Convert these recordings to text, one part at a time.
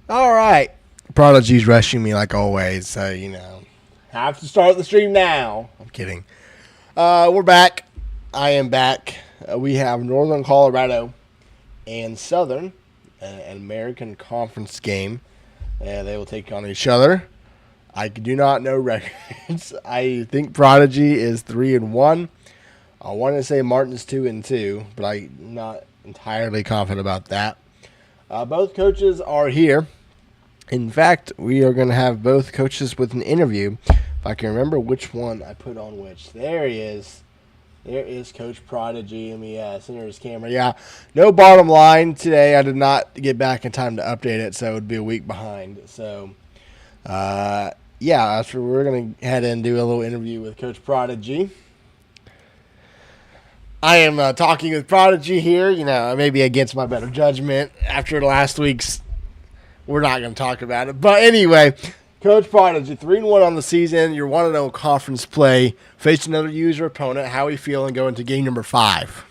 All right. Prodigy's rushing me like always, so, have to start the stream now. I'm kidding. We're back. I am back. We have Northern Colorado and Southern, an American Conference game. They will take on each other. I do not know records. I think Prodigy is 3-1. I want to say Martin's 2-2, but I'm not entirely confident about that. Both coaches are here. In fact, we are going to have both coaches with an interview. If I can remember which one I put on which. There he is. There is Coach Prodigy. Let me center his camera. Yeah, no bottom line today. I did not get back in time to update it, so it would be a week behind. So, after we're going to head and do a little interview with Coach Prodigy. I am talking with Prodigy here, maybe against my better judgment after last week's. We're not going to talk about it. But anyway, Coach Prodigy, 3-1 on the season. You're 1-0 conference play. Faced another user opponent. How are you feeling going to game number 5?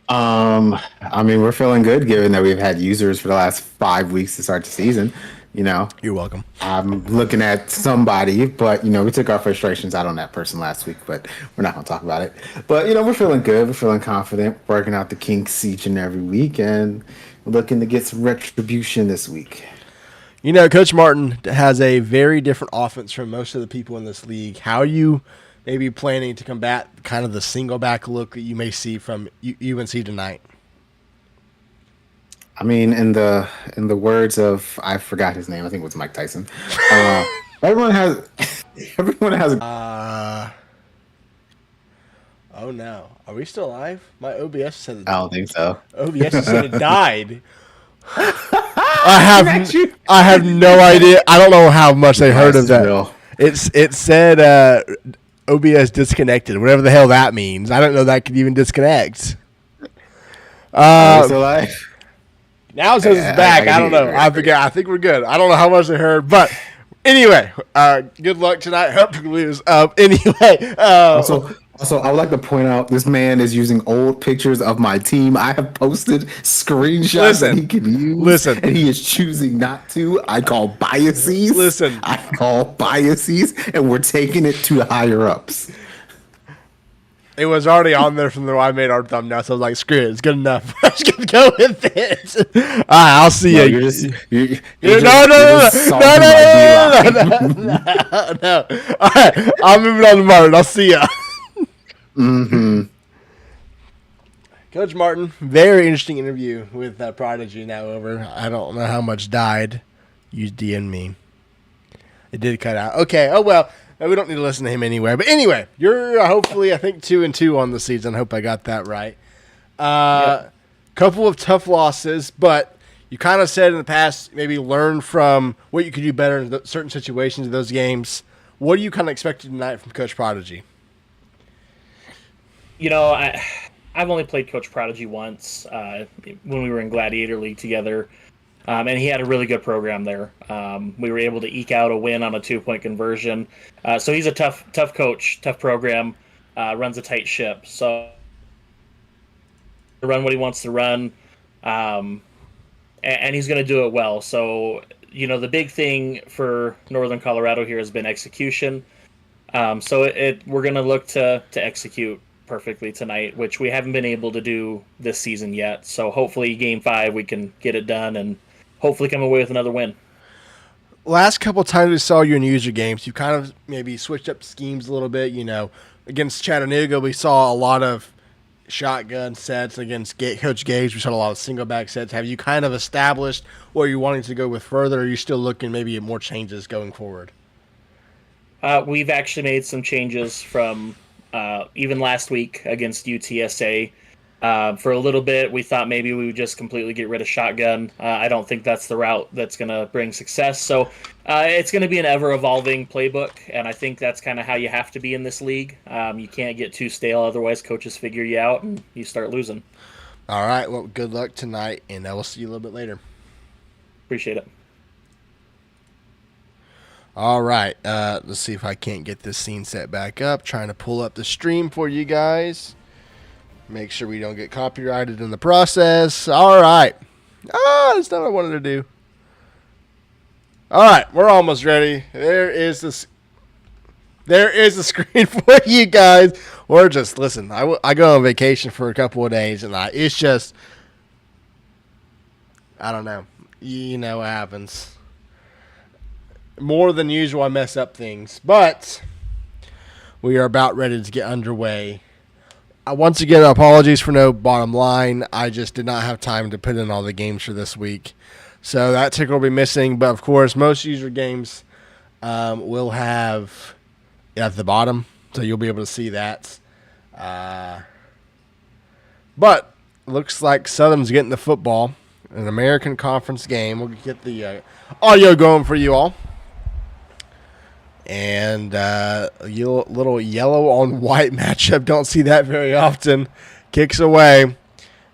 We're feeling good given that we've had users for the last 5 weeks to start the season. You're welcome. I'm looking at somebody, but we took our frustrations out on that person last week, but we're not going to talk about it. But we're feeling good. We're feeling confident, working out the kinks each and every week, and looking to get some retribution this week. Coach Martin has a very different offense from most of the people in this league. How are you maybe planning to combat kind of the single back look that you may see from UNC tonight? In the words of, I forgot his name. I think it was Mike Tyson. Everyone has. Oh no, are we still live? My OBS said it. I don't think so. OBS said it died. I have no idea. I don't know how much they heard of that. Real. It said OBS disconnected, whatever the hell that means. I don't know that could even disconnect. Are we still live? Now it says it's back. I don't know. I forget. I think we're good. I don't know how much they heard, but anyway, good luck tonight. Hope you lose. Anyway. Also, I would like to point out this man is using old pictures of my team. I have posted screenshots that he can use. And he is choosing not to. I call biases. And we're taking it to the higher ups. It was already on there from the I made our thumbnail, so I was like, screw it, it's good enough. I'm just going to go with it. All right, I'll see you. No. All right, I'm moving on to Martin. I'll see ya. Mm-hmm. Coach Martin, very interesting interview with Prodigy now over. I don't know how much died. You DM'd me. It did cut out. Okay, oh well. We don't need to listen to him anyway. But anyway, you're hopefully, I think, 2-2 on the season. I hope I got that right. Couple of tough losses, but you kind of said in the past maybe learn from what you could do better in certain situations in those games. What do you kind of expect tonight from Coach Prodigy? I've only played Coach Prodigy once when we were in Gladiator League together. And he had a really good program there. We were able to eke out a win on a 2-point conversion. So he's a tough coach, tough program, runs a tight ship. So run what he wants to run, and he's going to do it well. So, the big thing for Northern Colorado here has been execution. So we're going to look to execute perfectly tonight, which we haven't been able to do this season yet. So hopefully game 5 we can get it done and hopefully come away with another win. Last couple of times we saw you in user games, you kind of maybe switched up schemes a little bit. Against Chattanooga, we saw a lot of shotgun sets. Against Coach Gage, we saw a lot of single back sets. Have you kind of established what you're wanting to go with further, or are you still looking maybe at more changes going forward? We've actually made some changes from even last week against UTSA. For a little bit, we thought maybe we would just completely get rid of shotgun. I don't think that's the route that's going to bring success. So it's going to be an ever-evolving playbook, and I think that's kind of how you have to be in this league. You can't get too stale, otherwise coaches figure you out and you start losing. All right, well, good luck tonight, and I will see you a little bit later. Appreciate it. All right, let's see if I can't get this scene set back up. Trying to pull up the stream for you guys. Make sure we don't get copyrighted in the process. All right. That's not what I wanted to do. All right, we're almost ready. There is the screen for you guys. We're just listen. I go on vacation for a couple of days, and it's just I don't know. You know what happens. More than usual, I mess up things, but we are about ready to get underway. Once again, apologies for no bottom line. I just did not have time to put in all the games for this week. So that ticker will be missing. But, of course, most user games will have it at the bottom. So you'll be able to see that. But looks like Southern's getting the football. An American Conference game. We'll get the audio going for you all. And little yellow on white matchup. Don't see that very often. Kicks away.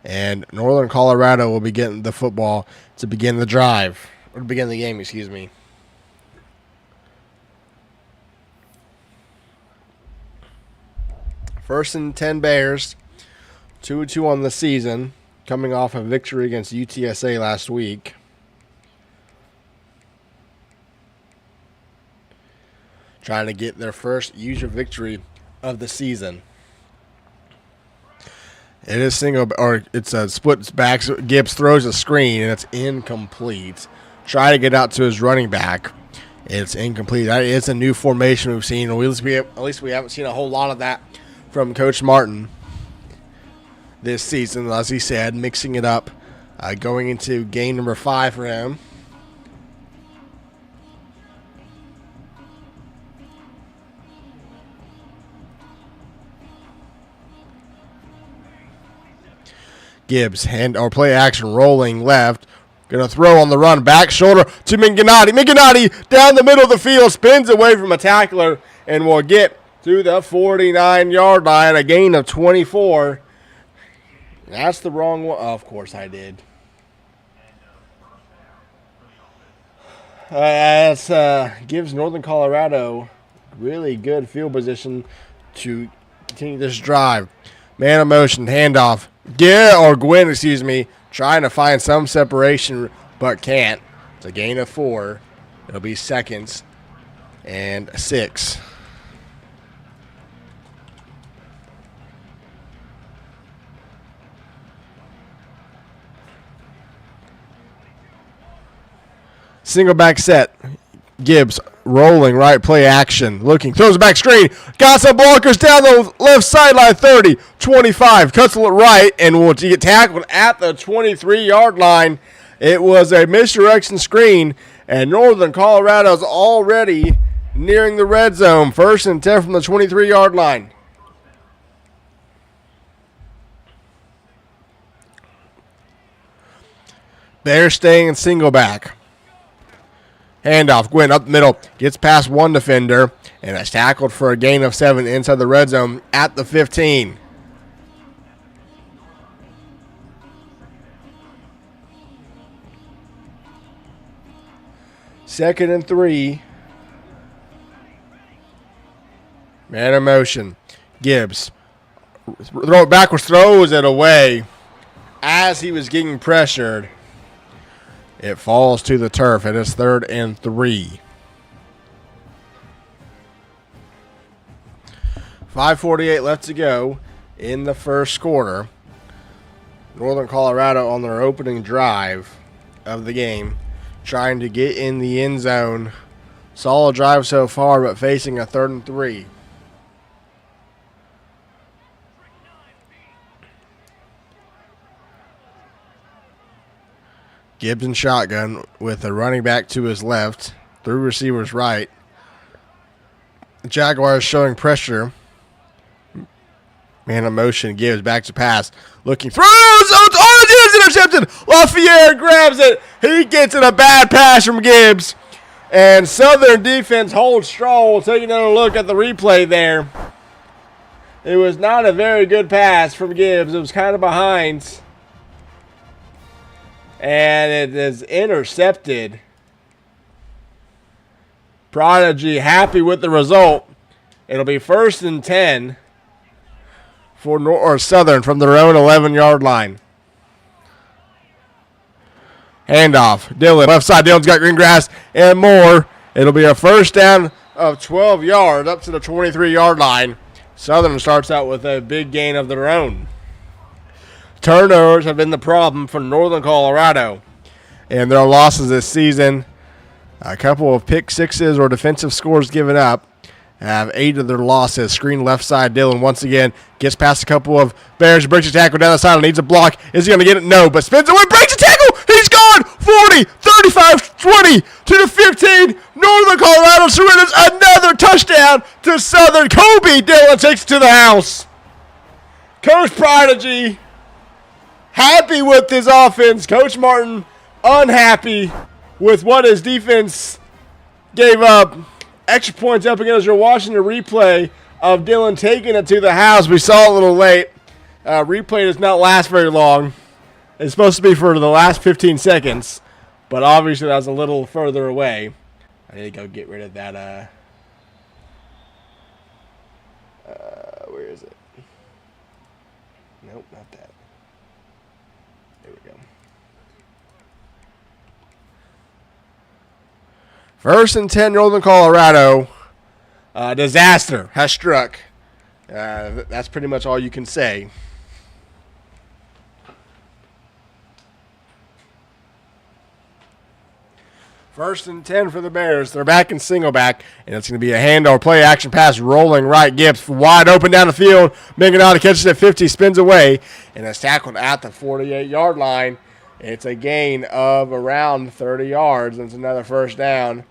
And Northern Colorado will be getting the football to begin the drive. Or to begin the game, excuse me. First and 10 Bears. 2-2 on the season. Coming off a victory against UTSA last week. Trying to get their first user victory of the season. It is it's a split back. Gibbs throws a screen and it's incomplete. Try to get out to his running back. It's incomplete. That is a new at least we haven't seen a whole lot of that from Coach Martin this season. As he said, mixing it up, going into game number 5 for him. Gibbs, play action, rolling left. Going to throw on the run, back shoulder to Minginati. Minginati down the middle of the field, spins away from a tackler, and will get to the 49-yard line, a gain of 24. That's the wrong one. Oh, of course I did. Gives Northern Colorado really good field position to continue this drive. Man of motion, handoff. Gwynn, trying to find some separation, but can't. It's a gain of 4. It'll be seconds and 6. Single back set. Gibbs rolling right, play action, looking, throws a back screen, got some blockers down the left sideline, 30, 25, cuts it right, and will get tackled at the 23-yard line. It was a misdirection screen, and Northern Colorado's already nearing the red zone. 1st and 10 from the 23-yard line. Bears staying in single back. Handoff, Gwynn up the middle, gets past one defender, and is tackled for a gain of 7 inside the red zone at the 15. Second and 3. Man in motion. Gibbs. Backwards throws it away as he was getting pressured. It falls to the turf. It is 3rd and 3. 5:48 left to go in the first quarter. Northern Colorado on their opening drive of the game, trying to get in the end zone. Solid drive so far, but facing a 3rd and 3. Gibbs in shotgun with a running back to his left, 3 receivers right. The Jaguars showing pressure. Man in motion, Gibbs back to pass. Looking, throws, it is intercepted. Lafayette grabs it. He gets in a bad pass from Gibbs. And Southern defense holds strong. We'll take another look at the replay there. It was not a very good pass from Gibbs. It was kind of behind. And it is intercepted. Prodigy happy with the result. It'll be 1st and 10 for Southern from their own 11-yard line. Handoff. Dillon, left side. Dillon's got green grass and more. It'll be a first down of 12 yards up to the 23-yard line. Southern starts out with a big gain of their own. Turnovers have been the problem for Northern Colorado and their losses this season. A couple of pick sixes or defensive scores given up. Have 8 of their losses. Screen left side. Dillon once again gets past a couple of Bears. Breaks a tackle down the side. Needs a block. Is he going to get it? No, but spins away. Breaks a tackle. He's gone. 40, 35, 20 to the 15. Northern Colorado surrenders another touchdown to Southern. Kobe Dillon takes it to the house. Coach Prodigy happy with his offense. Coach Martin unhappy with what his defense gave up. Extra points up again as you're watching the replay of Dillon taking it to the house. We saw it a little late. Replay does not last very long. It's supposed to be for the last 15 seconds, but obviously that was a little further away. I need to go get rid of that. Where is it? Nope, not that. There we go. First and 10, Northern Colorado. Disaster has struck. That's pretty much all you can say. First and 10 for the Bears. They're back in single back, and it's going to be a handoff play action pass rolling right. Gibbs wide open down the field. Minganati catches it at 50, spins away, and is tackled at the 48-yard line. It's a gain of around 30 yards, and it's another first down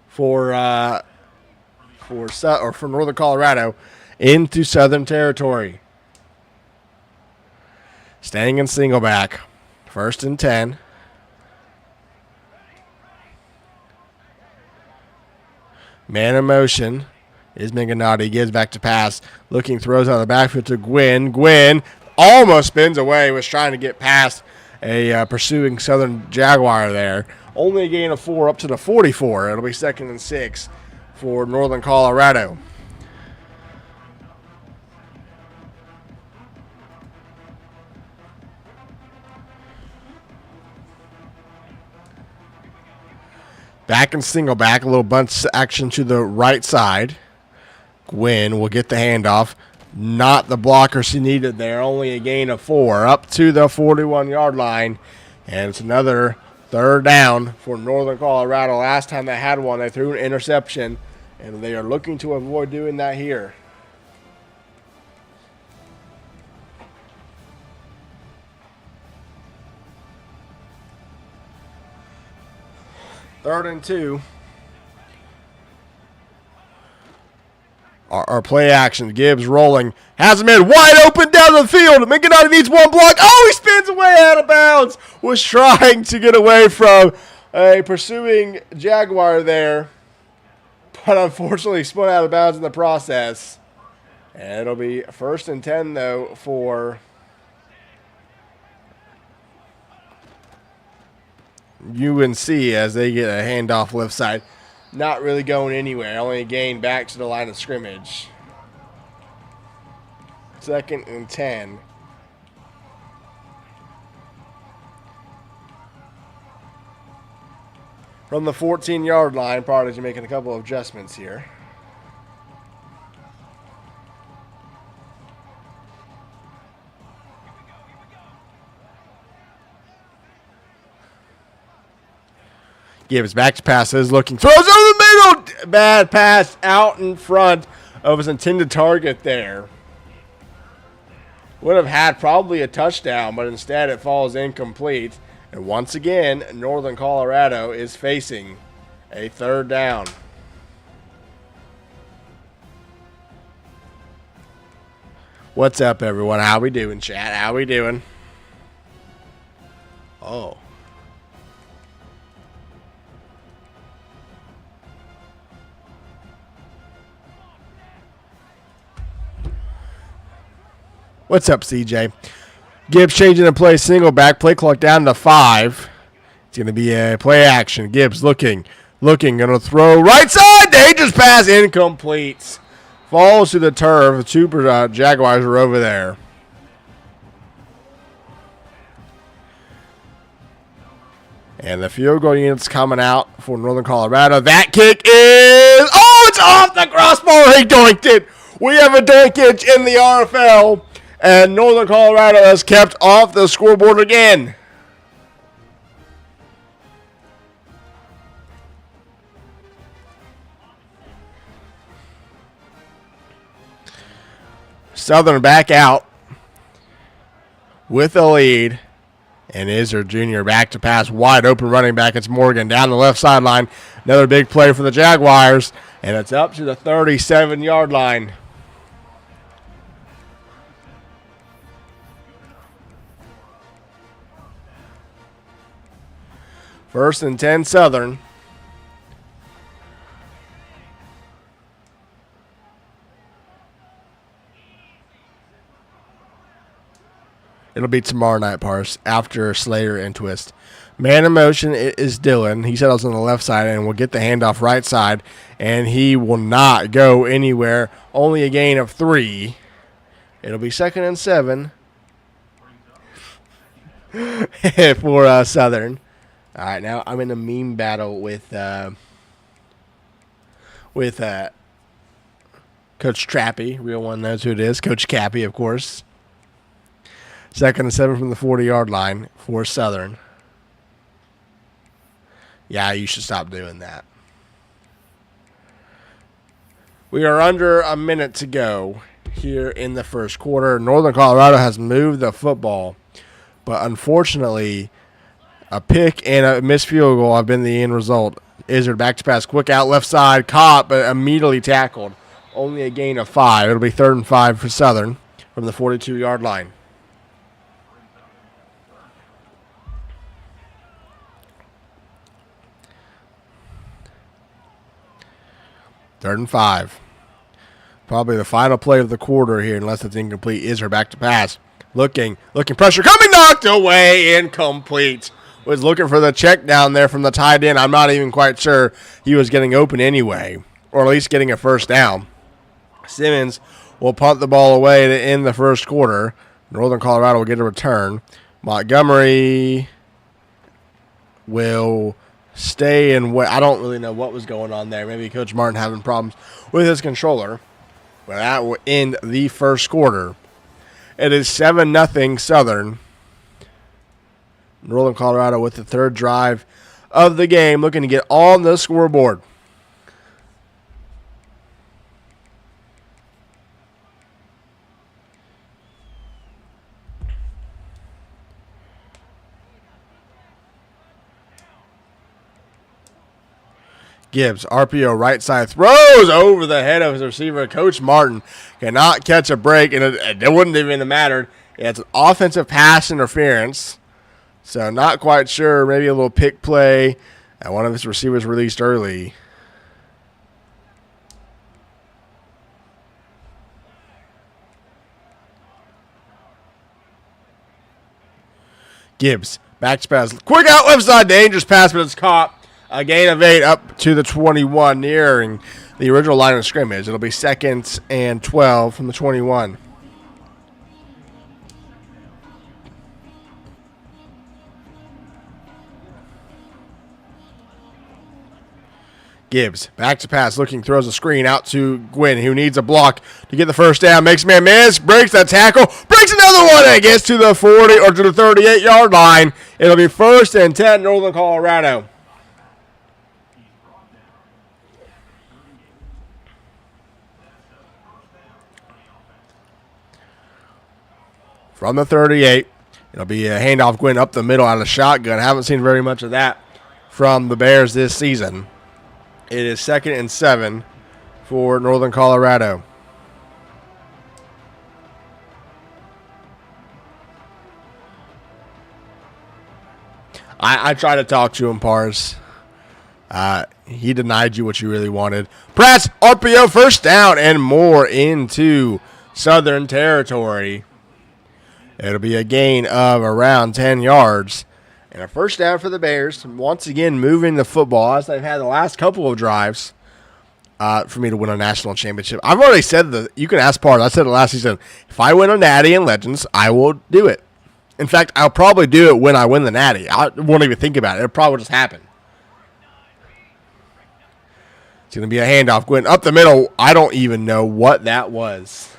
for Northern Colorado into Southern territory. Staying in single back. First and 10. Man in motion is Minganati. Gives back to pass. Looking, throws out of the backfield to Gwynn. Gwynn almost spins away. Was trying to get past a pursuing Southern Jaguar there. Only a gain of 4 up to the 44. It'll be 2nd and 6 for Northern Colorado. Back in single back, a little bunch action to the right side. Gwynn will get the handoff. Not the blocker she needed there. Only a gain of 4 up to the 41-yard line. And it's another third down for Northern Colorado. Last time they had one, they threw an interception, and they are looking to avoid doing that here. Third and 2. Our play action. Gibbs rolling. Has him in wide open down the field. Minganati needs one block. Oh, he spins away out of bounds. Was trying to get away from a pursuing Jaguar there, but unfortunately spun out of bounds in the process. And it'll be 1st and 10, though, for UNC as they get a handoff left side. Not really going anywhere. Only a gain back to the line of scrimmage. 2nd and 10. From the 14-yard line, Prodigy making a couple of adjustments here. Gives back to passes, looking, throws over the middle. Bad pass out in front of his intended target there. Would have had probably a touchdown, but instead it falls incomplete. And once again, Northern Colorado is facing a third down. What's up, everyone? How we doing, chat? How we doing? Oh. What's up, CJ? Gibbs changing the play, single back, play clock down to 5. It's going to be a play action. Gibbs looking, going to throw right side. Dangerous pass, incomplete. Falls to the turf. The two Jaguars are over there. And the field goal unit's coming out for Northern Colorado. That kick is... Oh, it's off the crossbar. He doinked it. We have a doinkage in the RFL. And Northern Colorado has kept off the scoreboard again. Southern back out with the lead. And Izzard Jr. back to pass, wide open running back. It's Morgan down the left sideline. Another big play for the Jaguars. And it's up to the 37-yard line. First and 10 Southern. It'll be tomorrow night, Parse, after Slater and Twist. Man in motion is Dylan. He settles on the left side and will get the handoff right side, and he will not go anywhere. Only a gain of 3. It'll be 2nd and 7 for Southern. All right, now I'm in a meme battle with Coach Trappy. Real one knows who it is. Coach Cappy, of course. 2nd and 7 from the 40-yard line for Southern. Yeah, you should stop doing that. We are under a minute to go here in the first quarter. Northern Colorado has moved the football, but unfortunately, a pick and a missed field goal have been the end result. Izzard back to pass, quick out left side, caught, but immediately tackled. Only a gain of 5. It'll be 3rd and 5 for Southern from the 42-yard line. Third and 5. Probably the final play of the quarter here, unless it's incomplete. Izzard back to pass. Looking, pressure coming, knocked away, incomplete. Was looking for the check down there from the tight end. I'm not even quite sure he was getting open anyway, or at least getting a first down. Simmons will punt the ball away to end the first quarter. Northern Colorado will get a return. Montgomery will stay and wait. I don't really know what was going on there. Maybe Coach Martin having problems with his controller. But that will end the first quarter. It is 7-0 Southern. Northern Colorado with the 3rd drive of the game, looking to get on the scoreboard. Gibbs, RPO, right side, throws over the head of his receiver. Coach Martin cannot catch a break, and it wouldn't even have mattered. It's an offensive pass interference, so not quite sure. Maybe a little pick play, and one of his receivers released early. Gibbs, back to pass. Quick out left side, dangerous pass, but it's caught. A gain of 8 up to the 21, nearing the original line of scrimmage. It'll be 2nd and 12 from the 21. Gibbs, back to pass, looking, throws a screen out to Gwynn, who needs a block to get the first down. Makes man miss, breaks that tackle, breaks another one, and gets to the 40 or to the 38-yard line. It'll be 1st and 10, Northern Colorado. From the 38, it'll be a handoff Gwynn up the middle out of shotgun. Haven't seen very much of that from the Bears this season. It is 2nd and 7 for Northern Colorado. I tried to talk to him, Pars. He denied you what you really wanted. Press, RPO, first down, and more into Southern territory. It'll be a gain of around 10 yards. And a first down for the Bears. Once again, moving the football as they've had the last couple of drives for me to win a national championship. I've already said that. You can ask Part. I said it last season. If I win a Natty in Legends, I will do it. In fact, I'll probably do it when I win the Natty. I won't even think about it. It'll probably just happen. It's going to be a handoff. Going up the middle. I don't even know what that was.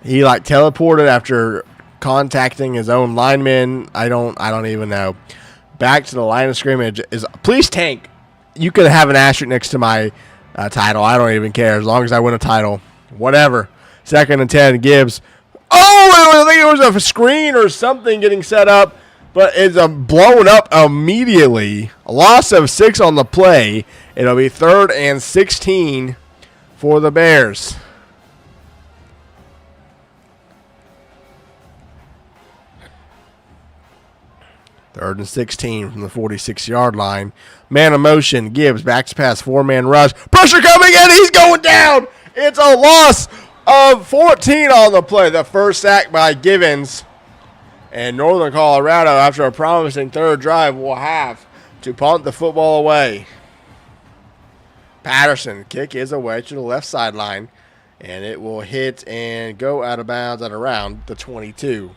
He teleported after contacting his own lineman. I don't even know. Back to the line of scrimmage. Please tank. You could have an asterisk next to my title. I don't even care as long as I win a title. Whatever. 2nd and 10. Gibbs. Oh, I think it was a screen or something getting set up, but it's blown up immediately. A loss of 6 on the play. It'll be 3rd and 16 for the Bears. Third and 16 from the 46-yard line. Man of motion. Gibbs backs pass. 4-man rush. Pressure coming in. He's going down. It's a loss of 14 on the play. The first sack by Givens. And Northern Colorado, after a promising third drive, will have to punt the football away. Patterson. Kick is away to the left sideline. And it will hit and go out of bounds at around the 22.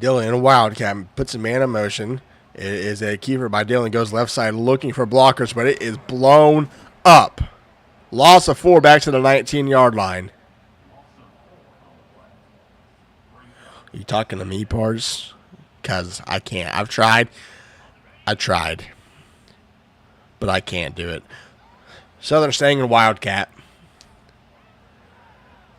Dillon in a wildcat puts a man in motion. It is a keeper by Dillon. Goes left side looking for blockers, but it is blown up. Loss of 4 back to the 19-yard line. Are you talking to me, Pards? Because I can't. I tried. But I can't do it. Southern staying in wildcat.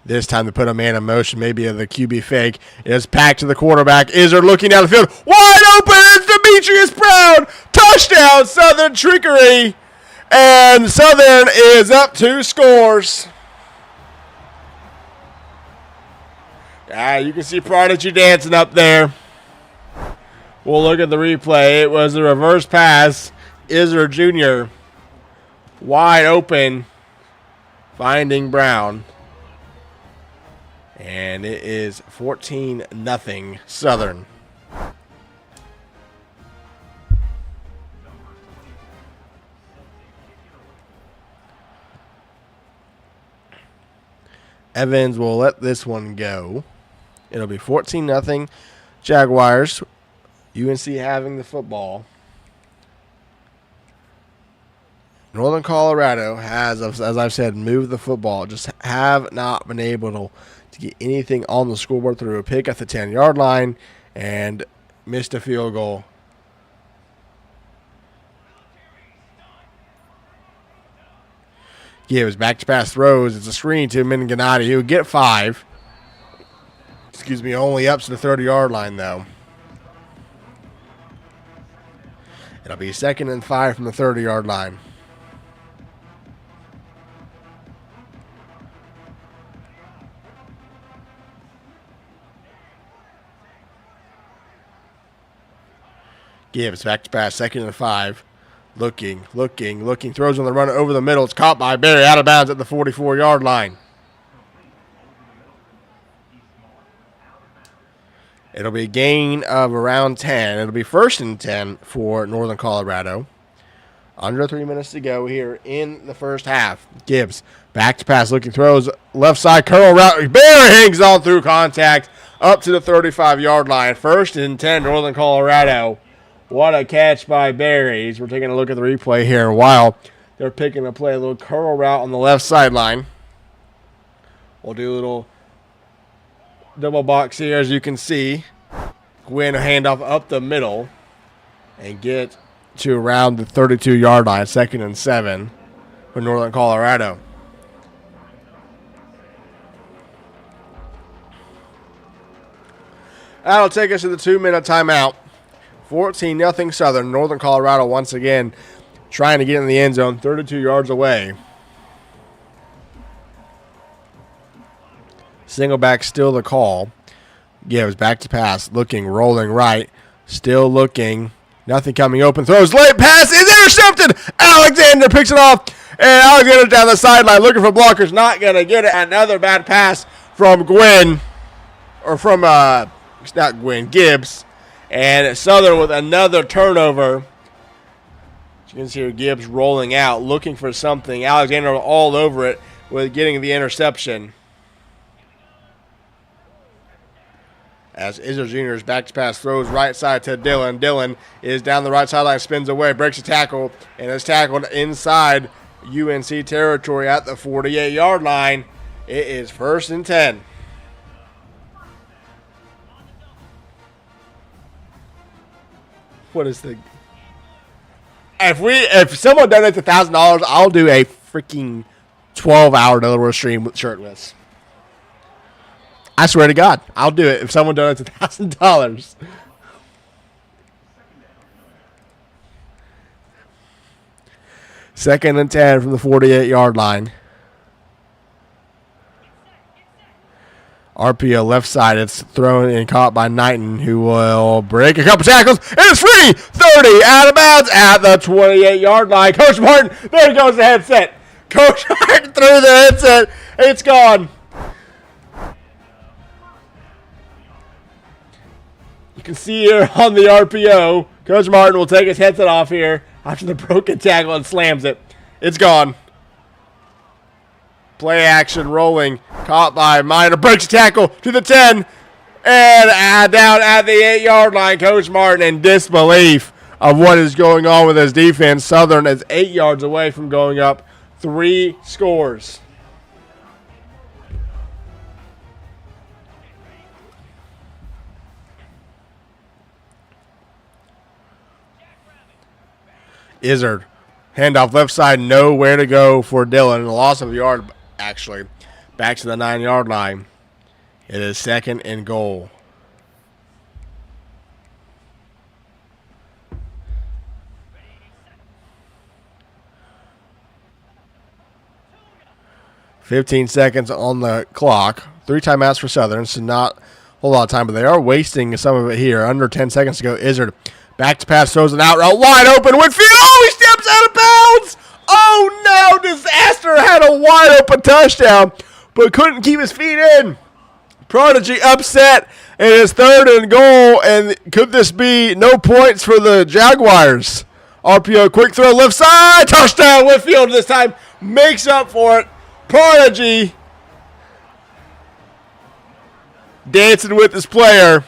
This time to put a man in motion, maybe the QB fake. Is packed to the quarterback. Iser looking down the field. Wide open. It's Demetrius Brown. Touchdown, Southern trickery. And Southern is up 2 scores. You can see Prodigy dancing up there. We'll look at the replay. It was a reverse pass. Iser Jr. wide open, finding Brown. And it is 14-0 Southern. Evans will let this one go. It'll be 14-0 Jaguars. UNC having the football. Northern Colorado has, as I've said, moved the football. Just have not been able to get anything on the scoreboard through a pick at the 10-yard line and missed a field goal. Gives back-to-pass throws. It's a screen to Minganati. He would get 5. Only up to the 30-yard line, though. It'll be 2nd and 5 from the 30-yard line. Gibbs back to pass, 2nd and 5. Looking. Throws on the run over the middle. It's caught by Barry, out of bounds at the 44-yard line. It'll be a gain of around 10. It'll be 1st and 10 for Northern Colorado. Under 3 minutes to go here in the first half. Gibbs back to pass, looking, throws left side, curl route. Barry hangs on through contact up to the 35-yard line. 1st and 10, Northern Colorado. What a catch by Berries. We're taking a look at the replay here while they're picking to play a little curl route on the left sideline. We'll do a little double box here, as you can see. Gwynn handoff up the middle and get to around the 32-yard line, 2nd and 7 for Northern Colorado. That'll take us to the 2-minute timeout. 14-0 Southern. Northern Colorado once again trying to get in the end zone, 32 yards away. Single back still the call. Gives back to pass. Looking, rolling right. Still looking. Nothing coming open. Throws late. Pass is intercepted. Alexander picks it off. And Alexander down the sideline looking for blockers. Not going to get it. Another bad pass from Gwynn. Or from Gibbs. And Southern with another turnover. You can see here Gibbs rolling out, looking for something. Alexander all over it with getting the interception. As Izard Jr.'s back to pass, throws right side to Dillon. Dillon is down the right sideline, spins away, breaks a tackle, and is tackled inside UNC territory at the 48-yard line. It is 1st and 10. What is the... If someone donates $1,000, I'll do a freaking 12-hour Delaware stream with shirtless. I swear to God, I'll do it if someone donates $1,000. Second and 10 from the 48-yard line. RPO left side. It's thrown and caught by Knighton, who will break a couple tackles. And it's free. 30 out of bounds at the 28-yard line. Coach Martin, there goes the headset. Coach Martin threw the headset. It's gone. You can see here on the RPO, Coach Martin will take his headset off here after the broken tackle and slams it. It's gone. Play action rolling. Caught by Minor. Breaks tackle to the 10. And down at the 8-yard line. Coach Martin in disbelief of what is going on with his defense. Southern is 8 yards away from going up 3 scores. Izard. Handoff left side. Nowhere to go for Dillon. And a loss of a yard, actually. Back to the 9-yard line. It is 2nd and goal. $15 seconds on the clock. 3 timeouts for Southern, so not a whole lot of time, but they are wasting some of it here. Under 10 seconds to go. Izard back to pass, throws an out route, wide open. Whitfield, he steps out of bounds. Oh no, disaster. Had a wide open touchdown, but couldn't keep his feet in. Prodigy upset, and it's 3rd and goal, and could this be no points for the Jaguars? RPO, quick throw, left side, touchdown. Whitfield this time makes up for it. Prodigy dancing with his player.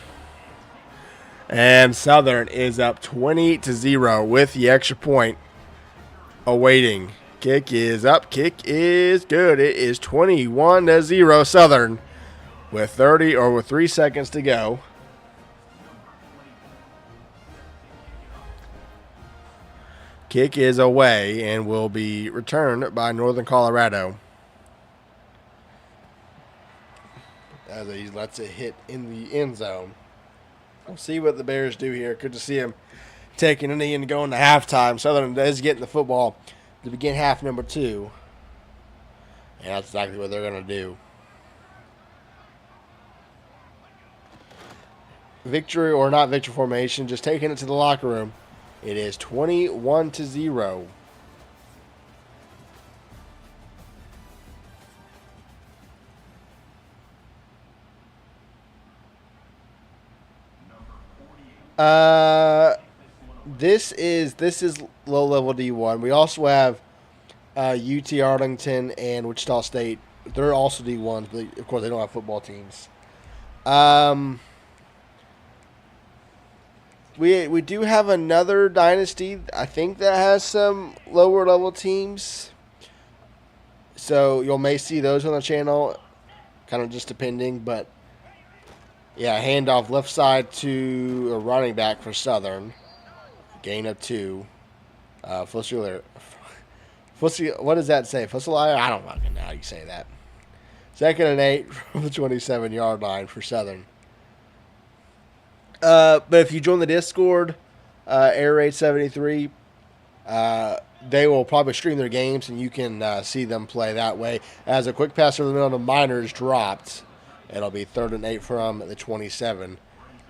And Southern is up 20-0 with the extra point awaiting. Kick is up. Kick is good. It is 21-0 Southern with 3 seconds to go. Kick is away and will be returned by Northern Colorado. As he lets it hit in the end zone. We'll see what the Bears do here. Good to see him taking a knee and going to halftime. Southern is getting the football to begin half number 2. And that's exactly what they're going to do. Victory or not victory formation, just taking it to the locker room. It is 21-0. This is low level D1. We also have UT Arlington and Wichita State. They're also D1s, but of course they don't have football teams. We do have another Dynasty, I think, that has some lower level teams. So you may see those on the channel, kind of just depending, but yeah, handoff left side to a running back for Southern. Gain of 2. Fussiler. What does that say? Fussiler? I don't fucking know how you say that. 2nd and 8 from the 27-yard line for Southern. But if you join the Discord, Air Raid 73, they will probably stream their games, and you can see them play that way. As a quick pass over the middle, the Miners dropped. It'll be 3rd and 8 from the 27.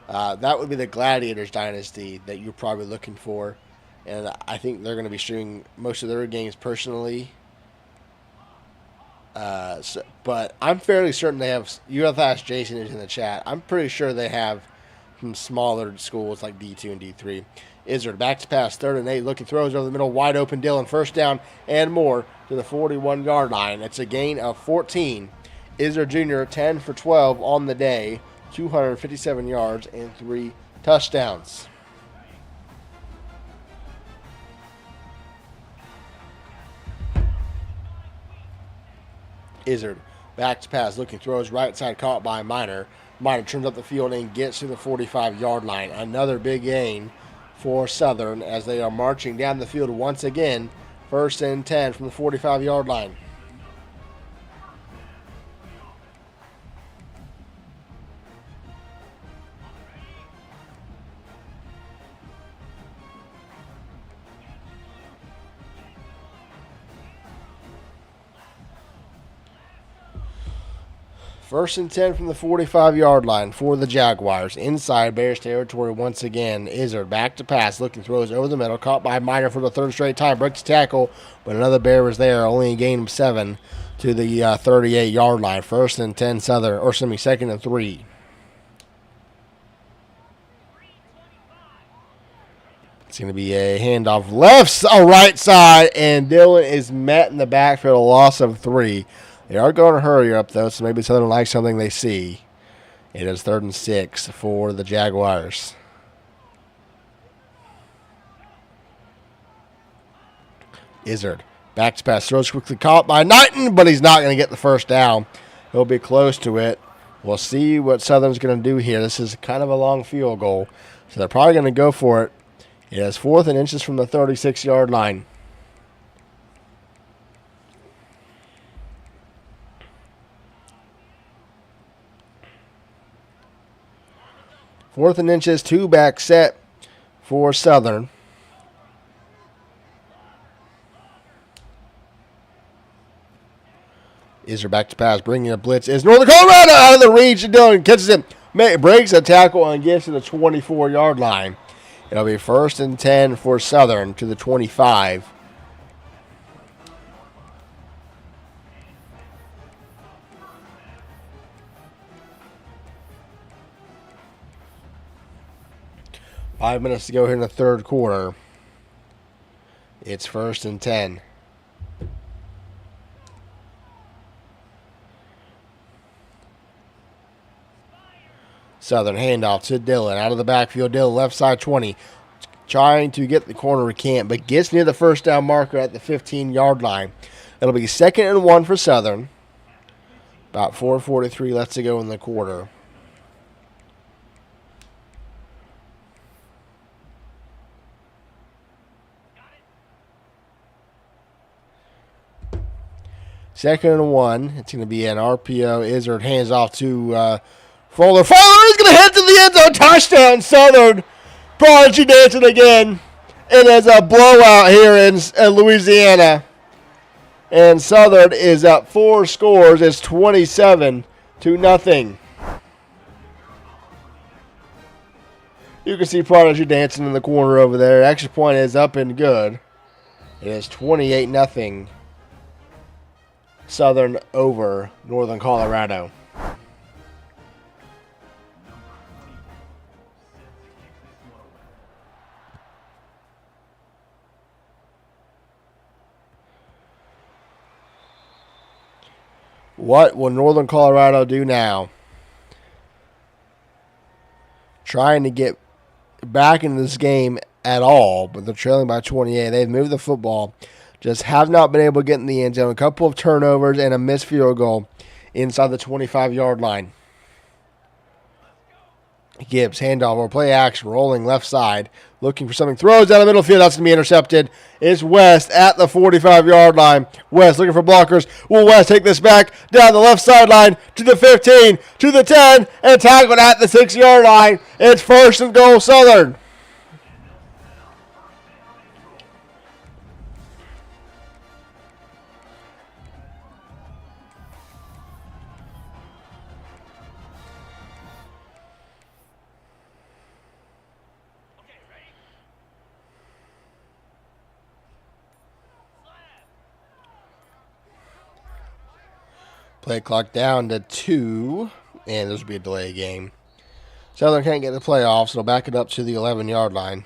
That would be the Gladiators Dynasty that you're probably looking for. And I think they're going to be streaming most of their games personally. But I'm fairly certain they have – you have to ask Jason who's in the chat. I'm pretty sure they have some smaller schools like D2 and D3. Izzard back to pass, 3rd and 8, looking throws over the middle, wide open Dillon, first down and more to the 41-yard line. It's a gain of 14. Izzard Jr. 10 for 12 on the day, 257 yards and 3 touchdowns. Izzard back to pass, looking throws right side, caught by Minor. Minor turns up the field and gets to the 45-yard line. Another big gain for Southern as they are marching down the field once again. 1st and 10 from the 45-yard line. First and 10 from the 45-yard line for the Jaguars. Inside Bears territory once again. Izzard back to pass, looking throws over the middle. Caught by Minor for the 3rd straight time. Breaks the tackle, but another Bear was there. Only a gain of 7 to the 38-yard line. 1st and 10 Southern, or excuse me, 2nd and 3. It's going to be a handoff right side, and Dillon is met in the backfield, a loss of 3. They are going to hurry up, though, so maybe Southern likes something they see. It is 3rd and 6 for the Jaguars. Izzard back to pass, throws quickly, caught by Knighton, but he's not going to get the first down. He'll be close to it. We'll see what Southern's going to do here. This is kind of a long field goal, so they're probably going to go for it. It is 4th and inches from the 36-yard line. Fourth and inches, 2-back set for Southern. Izzard back to pass, bringing a blitz. Is Northern Colorado out of the reach. Dillon catches him, breaks a tackle, and gets to the 24-yard line. It'll be 1st and 10 for Southern to the 25. Five minutes to go here in the 3rd quarter. It's 1st and 10. Southern handoff to Dillon. Out of the backfield, Dillon left side 20. Trying to get the corner, he can't, but gets near the first down marker at the 15-yard line. It'll be 2nd and 1 for Southern. About 4:43 left to go in the quarter. Second and 1. It's going to be an RPO. Izzard hands off to Fuller. Fuller is going to head to the end zone. Touchdown, Southern. Prodigy dancing again. It is a blowout here in Louisiana. And Southern is up 4 scores. It's 27-0. You can see Prodigy dancing in the corner over there. Extra point is up and good. It is 28-0. Southern over Northern Colorado. What will Northern Colorado do now? Trying to get back into this game at all, but they're trailing by 28. They've moved the football. Just have not been able to get in the end zone. A couple of turnovers and a missed field goal inside the 25-yard line. Gibbs, handoff or play action, rolling left side, looking for something. Throws down the middle field. That's going to be intercepted. It's West at the 45-yard line. West looking for blockers. Will West take this back down the left sideline to the 15, to the 10, and tackled at the 6-yard line. It's 1st and goal Southern. Play clock down to 2, and this will be a delay game. Southern can't get the playoffs. They'll back it up to the 11-yard line.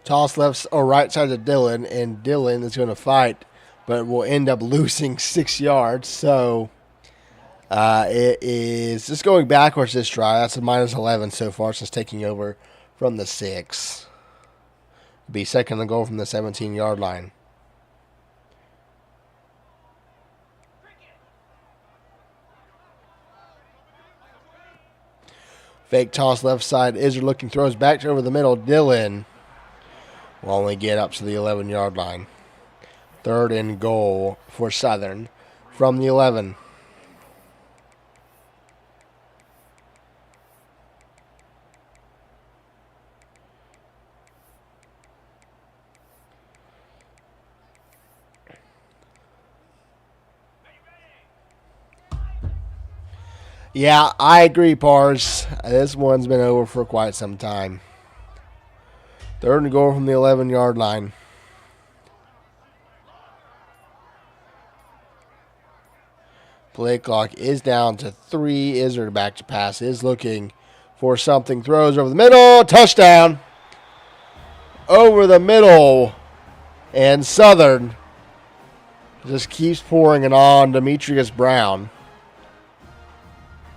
Toss left or right side to Dylan, and Dylan is going to fight, but will end up losing 6 yards. So it is just going backwards this drive. That's a minus 11 so far since taking over from the 6. Be second and goal from the 17-yard line. Fake toss left side. Izzard looking, throws back over the middle. Dylan will only get up to the 11-yard line. Third and goal for Southern from the 11. Yeah, I agree, Pars. This one's been over for quite some time. Third and goal from the 11-yard line. Play clock is down to 3. Izzard back to pass. Is looking for something. Throws over the middle. Touchdown. Over the middle. And Southern just keeps pouring it on. Demetrius Brown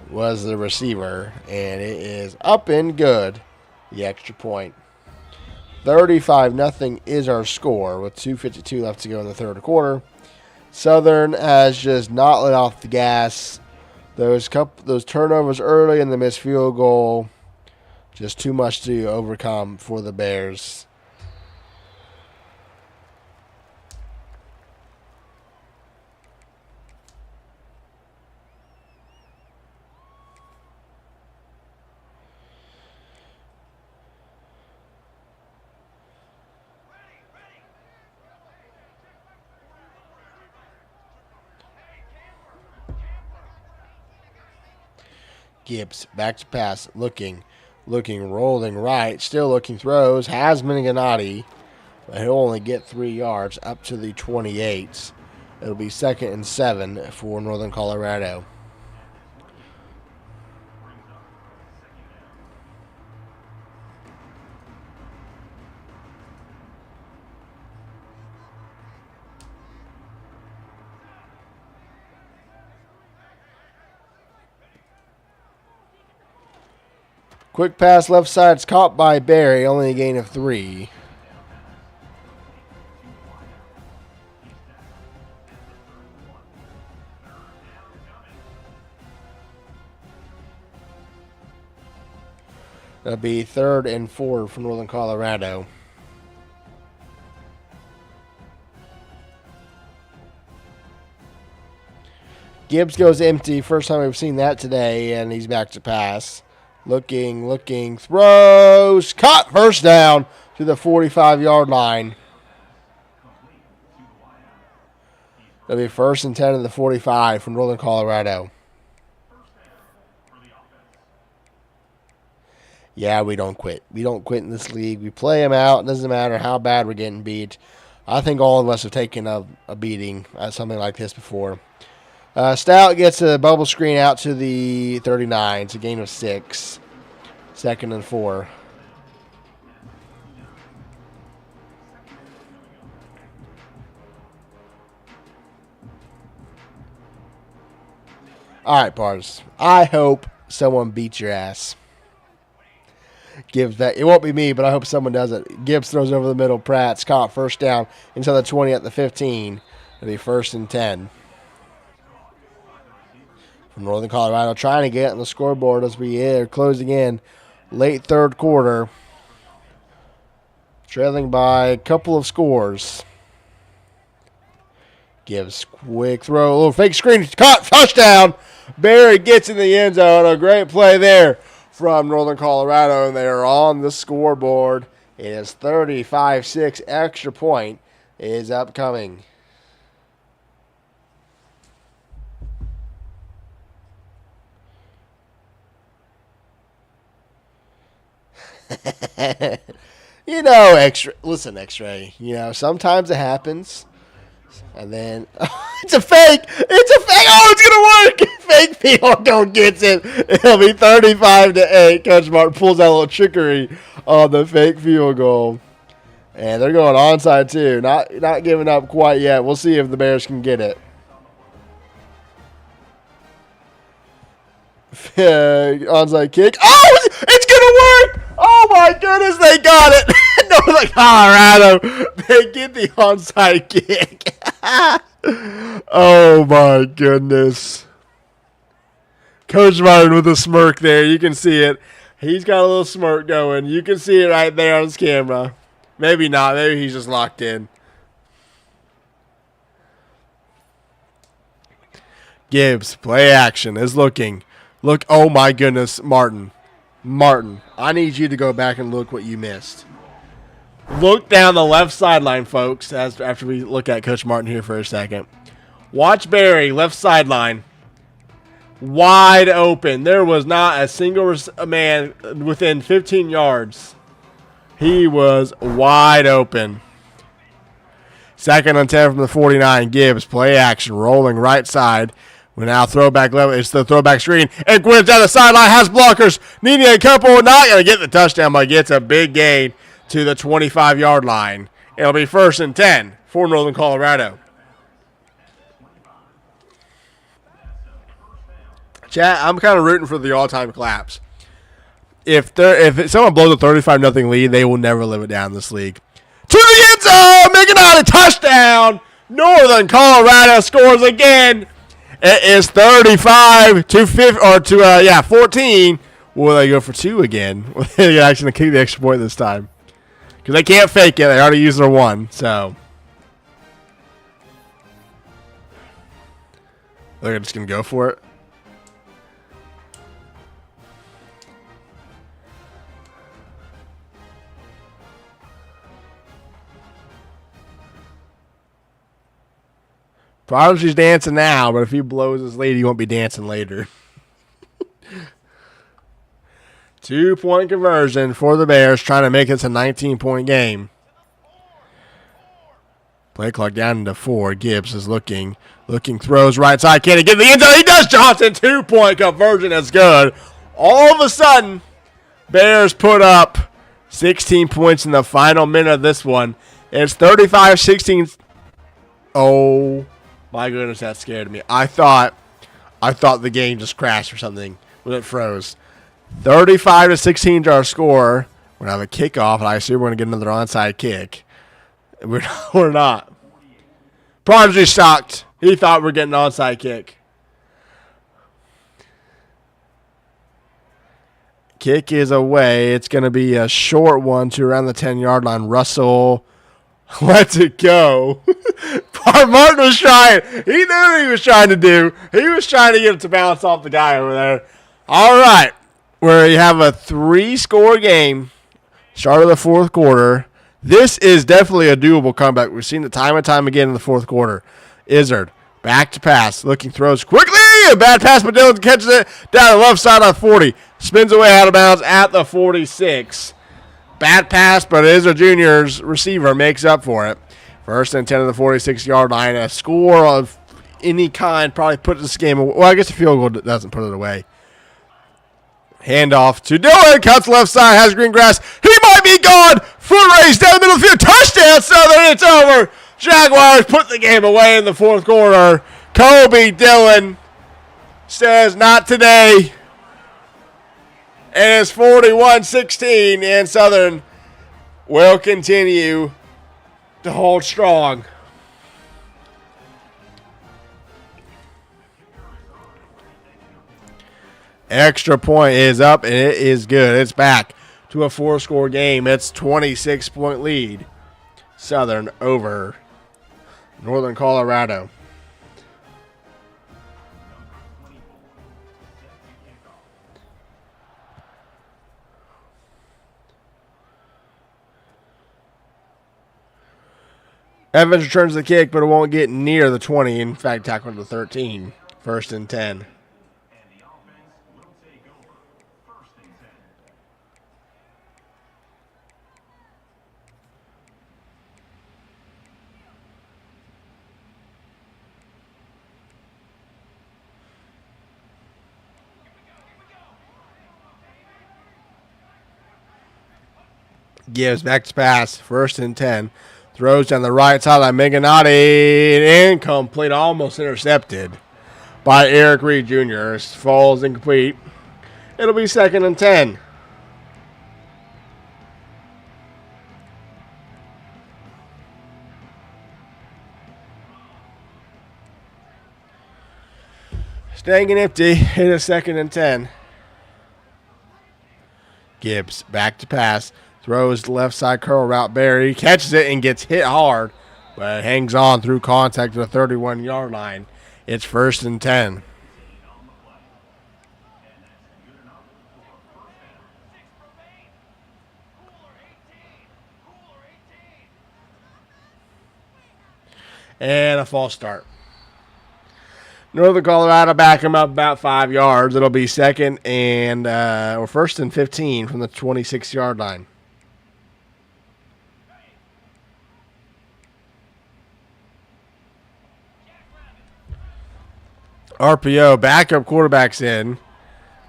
was the receiver, and it is up and good. The extra point. 35-0 is our score with 2:52 left to go in the third quarter. Southern has just not let off the gas. Those turnovers early and the missed field goal, just too much to overcome for the Bears. Gibbs back to pass, looking, rolling right, still looking, throws, has Miniganati, but he'll only get 3 yards up to the 28. It'll be 2nd and 7 for Northern Colorado. Quick pass left side. It's caught by Barry. Only a gain of 3. That'll be 3rd and 4 for Northern Colorado. Gibbs goes empty. First time we've seen that today, and he's back to pass. Looking, throws, caught, first down to the 45-yard line. It'll be 1st and 10 at the 45 from Northern Colorado. Yeah, we don't quit. We don't quit in this league. We play them out. It doesn't matter how bad we're getting beat. I think all of us have taken a beating at something like this before. Stout gets a bubble screen out to the 39. It's a gain of 6. 2nd and 4. All right, Bars. I hope someone beats your ass. Gibbs that. It won't be me, but I hope someone does it. Gibbs throws over the middle. Pratt's caught, first down into the 20 at the 15. It'll be 1st and 10. From Northern Colorado, trying to get on the scoreboard as we are closing in late third quarter, trailing by a couple of scores. Gives quick throw, a little fake screen, caught, touchdown. Barry gets in the end zone. A great play there from Northern Colorado, and they are on the scoreboard. It is 35-6. Extra point is upcoming. You know, X-ray. You know, sometimes it happens. And then, it's a fake. It's a fake. Oh, it's going to work. Fake field goal gets it. It'll be 35-8. Coach Martin pulls out a little trickery on the fake field goal. And they're going onside, too. Not giving up quite yet. We'll see if the Bears can get it. Onside kick. Oh, it's going to work. Oh, my goodness. They got it. Northern Colorado. They get the onside kick. Oh, my goodness. Coach Martin with a smirk there. You can see it. He's got a little smirk going. You can see it right there on his camera. Maybe not. Maybe he's just locked in. Gibbs, play action, is looking. Look, oh my goodness, Martin, I need you to go back and look what you missed. Look down the left sideline, folks, after we look at Coach Martin here for a second. Watch Barry, left sideline. Wide open. There was not a single man within 15 yards. He was wide open. 2nd and 10 from the 49. Gibbs, play action, rolling right side. We're now throwback level. It's the throwback screen. And Gwynn's down the sideline, has blockers. Needing a couple, not going to get the touchdown, but gets a big gain to the 25-yard line. It'll be 1st and 10 for Northern Colorado. Chat, I'm kind of rooting for the all-time claps. If someone blows a 35-0 lead, they will never live it down in this league. To the end zone, making out a touchdown. Northern Colorado scores again. It is 14. Will they go for 2 again? They're actually going to kick the extra point this time. Because they can't fake it. They already used their 1. So they're just going to go for it. Prodigy's dancing now, but if he blows his lead, he won't be dancing later. 2-point conversion for the Bears, trying to make this a 19-point game. Play clock down into 4. Gibbs is looking, throws right side. Can he get the end zone? He does. Johnson, 2-point conversion is good. All of a sudden, Bears put up 16 points in the final minute of this one. It's 35-16. Oh. My goodness, that scared me. I thought the game just crashed or something when it froze. 35-16 is our score. We're going to have a kickoff, and I assume we're going to get another onside kick. We're not. Prodigy's shocked. He thought we were getting an onside kick. Kick is away. It's going to be a short one to around the 10-yard line. Russell lets it go. Martin was trying. He knew what he was trying to do. He was trying to get it to bounce off the guy over there. All right. We have a 3-score game. Start of the 4th quarter. This is definitely a doable comeback. We've seen it time and time again in the 4th quarter. Izzard, back to pass. Looking, throws quickly. A bad pass, but Dillon catches it down the left side on 40. Spins away out of bounds at the 46. Bad pass, but Izzard Jr.'s receiver makes up for it. 1st and 10 of the 46-yard line. A score of any kind probably puts this game away. Well, I guess a field goal doesn't put it away. Handoff to Dillon. Cuts left side. Has green grass. He might be gone. Foot race down the middle of the field. Touchdown, Southern. It's over. Jaguars put the game away in the 4th quarter. Kobe Dillon says not today. And it's 41-16, and Southern will continue to hold strong. Extra point is up, and it is good. It's back to a 4-score game. It's 26-point lead. Southern over Northern Colorado. Evans returns the kick, but it won't get near the 20. In fact, tackled to the 13. 1st and 10. Gives back to pass. 1st and 10. Throws down the right sideline. Meganotti. Incomplete. Almost intercepted by Eric Reed Jr. Falls incomplete. It'll be 2nd and 10. Staying empty. It is 2nd and 10. Gibbs back to pass. Throws the left side curl route. Barry catches it and gets hit hard, but hangs on through contact to the 31-yard line. It's 1st and 10. And a false start. Northern Colorado back him up about 5 yards. It'll be 2nd and or 1st and 15 from the 26-yard line. RPO, backup quarterback's in,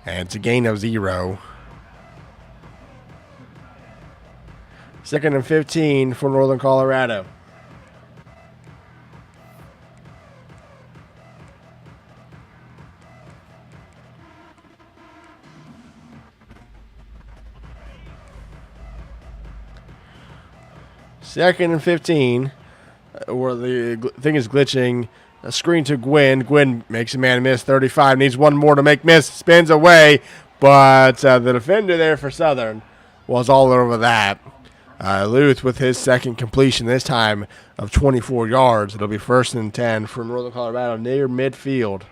and it's a gain of 0. 2nd and 15 for Northern Colorado. Second and 15, where the thing is glitching. A screen to Gwynn. Gwynn makes a man miss. 35. Needs one more to make miss. Spins away. But the defender there for Southern was all over that. Luth with his second completion, this time of 24 yards. It'll be 1st and 10 for Northern Colorado near midfield.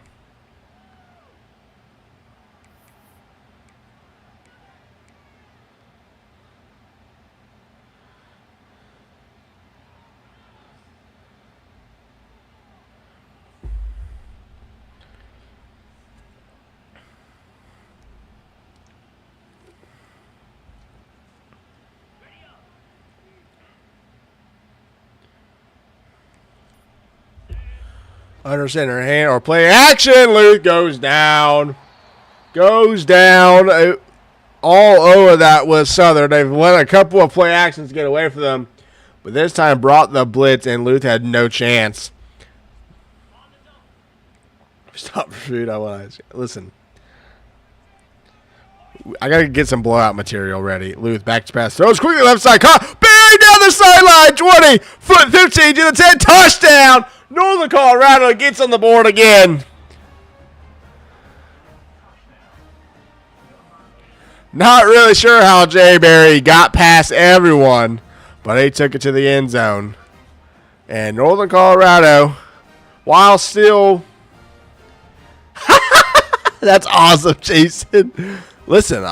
Under center, hand or play action. Luth goes down. Goes down. All over that was Southern. They've let a couple of play actions get away from them, but this time brought the blitz, and Luth had no chance. Stop pursuit. Listen. I got to get some blowout material ready. Luth back to pass. Throws quickly left side. Caught. Buried down the sideline. 20. Foot 15 to the 10. Touchdown. Northern Colorado gets on the board again. Not really sure how Jay Berry got past everyone, but he took it to the end zone. And Northern Colorado, while still... That's awesome, Jason. Listen,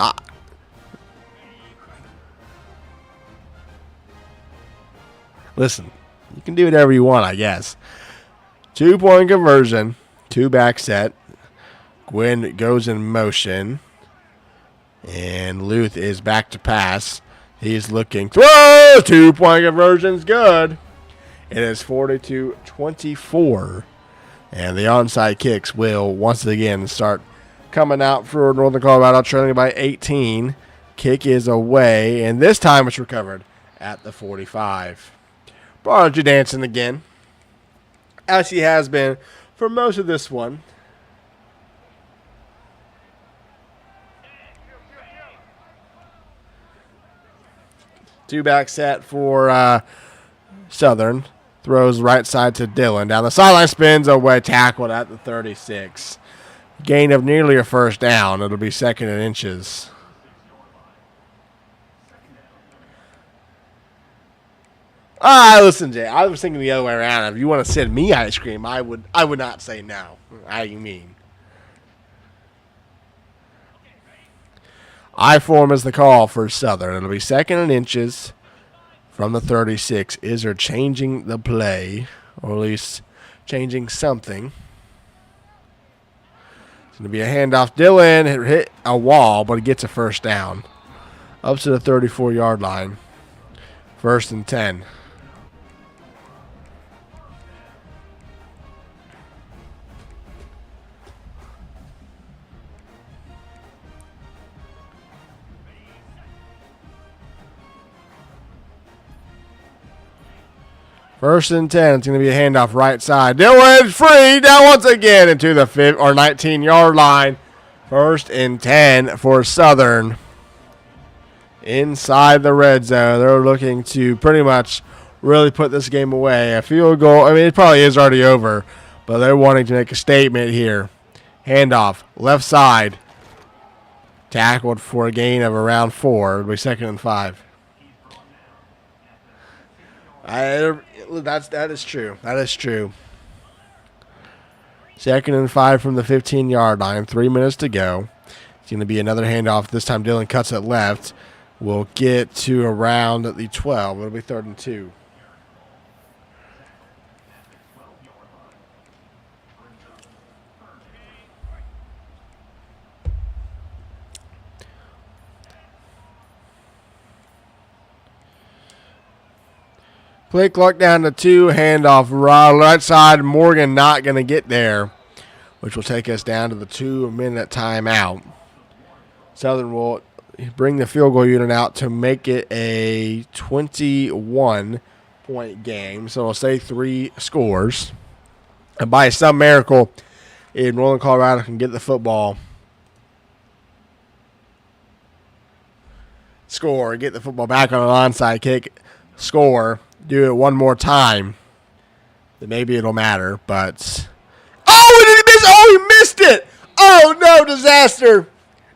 listen, you can do whatever you want, I guess. 2-point conversion, 2-back set. Gwynn goes in motion. And Luth is back to pass. He's looking. Throw! 2-point conversion's good. It is 42-24. And the onside kicks will once again start coming out for Northern Colorado, trailing by 18. Kick is away, and this time it's recovered at the 45. Prodigy dancing again, as he has been for most of this one. Two-back set for Southern. Throws right side to Dillon. Down the sideline, spins away, tackled at the 36. Gain of nearly a first down. It'll be 2nd and inches. Listen, Jay, I was thinking the other way around. If you want to send me ice cream, I would not say no. How do you mean? I-form is the call for Southern. It'll be 2nd and inches from the 36. Izard changing the play, or at least changing something. It's going to be a handoff. Dillon hit a wall, but he gets a first down. Up to the 34-yard line. 1st and 10. First and 10. It's going to be a handoff right side. Dylan free. Down once again into the 19-yard line. First and 10 for Southern. Inside the red zone. They're looking to pretty much really put this game away. A field goal. I mean, it probably is already over, but they're wanting to make a statement here. Handoff. Left side. Tackled for a gain of around 4. It'll be 2nd and 5. That is true. That is true. 2nd and 5 from the 15-yard line. 3 minutes to go. It's going to be another handoff. This time Dylan cuts it left. We'll get to around the 12. It'll be 3rd and 2. Play clock down to 2. Handoff right side. Morgan not going to get there, which will take us down to the 2-minute timeout. Southern will bring the field goal unit out to make it a 21-point game. So we'll say 3 scores. And by some miracle, if Northern Colorado can get the football, score, get the football back on an onside kick, score, do it one more time, then maybe it'll matter. But did he miss? He missed it. Oh no, disaster.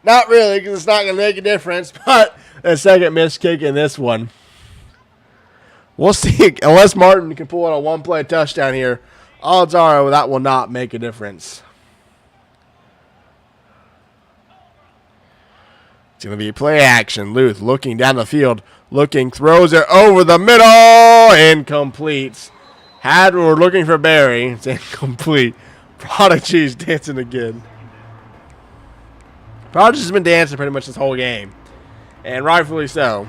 Not really, because it's not going to make a difference. But a second missed kick in this one. We'll see. Unless Martin can pull out a one-play touchdown here, odds are that will not make a difference. It's going to be play action. Luth looking down the field. Throws it over the middle. Incomplete. We're looking for Barry. It's incomplete. Prodigy's dancing again. Prodigy's been dancing pretty much this whole game. And rightfully so.